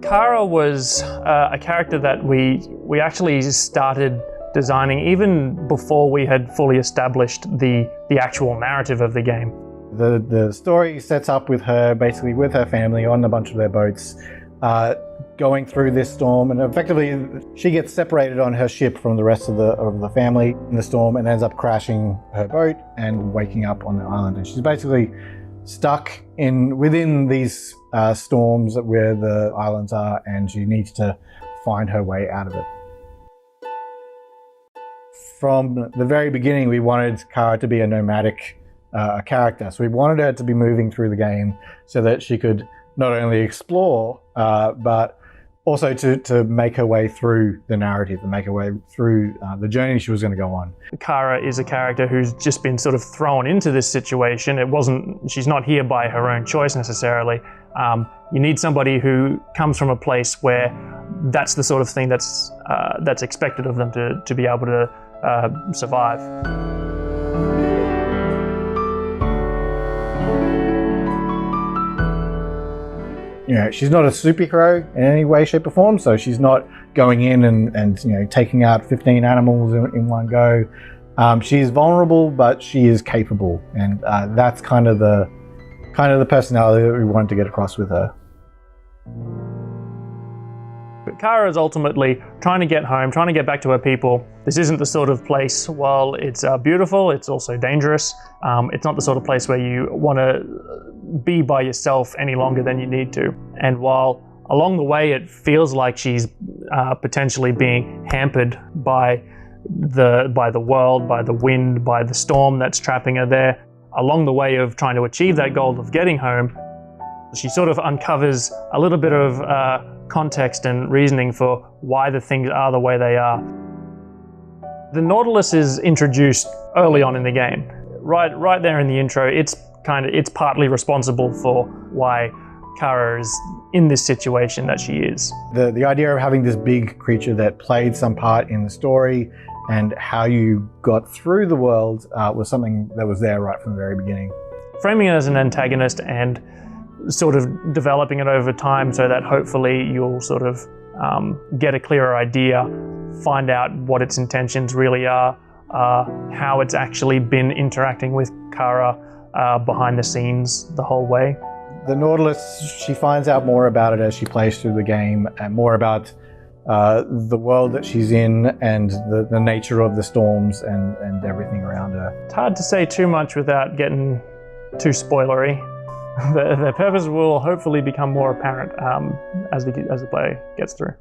Kara was a character that we actually started designing even before we had fully established the actual narrative of the game. The story sets up with her, basically with her family on a bunch of their boats, going through this storm, and effectively she gets separated on her ship from the rest of the family in the storm and ends up crashing her boat and waking up on the island. And she's basically stuck within these storms where the islands are, and she needs to find her way out of it. From the very beginning, we wanted Kara to be a nomadic character. So we wanted her to be moving through the game so that she could not only explore, but also to make her way through the narrative, and make her way through the journey she was going to go on. Kara is a character who's just been sort of thrown into this situation. She's not here by her own choice necessarily. You need somebody who comes from a place where that's the sort of thing that's expected of them to be able to survive. You know, she's not a superhero in any way, shape or form, so she's not going in and you know, taking out 15 animals in one go. She's vulnerable, but she is capable, and that's kind of the personality that we wanted to get across with her. But Kara is ultimately trying to get home, trying to get back to her people. This isn't the sort of place, while it's beautiful, it's also dangerous. It's not the sort of place where you want to be by yourself any longer than you need to. And while along the way it feels like she's potentially being hampered by the world, by the wind, by the storm that's trapping her there, along the way of trying to achieve that goal of getting home, she sort of uncovers a little bit of context and reasoning for why the things are the way they are. The Nautilus is introduced early on in the game. Right there in the intro, it's partly responsible for why Kara is in this situation that she is. The idea of having this big creature that played some part in the story and how you got through the world was something that was there right from the very beginning. Framing it as an antagonist and sort of developing it over time so that hopefully you'll sort of get a clearer idea, find out what its intentions really are, how it's actually been interacting with Kara behind the scenes the whole way. The Nautilus, she finds out more about it as she plays through the game, and more about the world that she's in and the nature of the storms and everything around her. It's hard to say too much without getting too spoilery. Their purpose will hopefully become more apparent as the player gets through.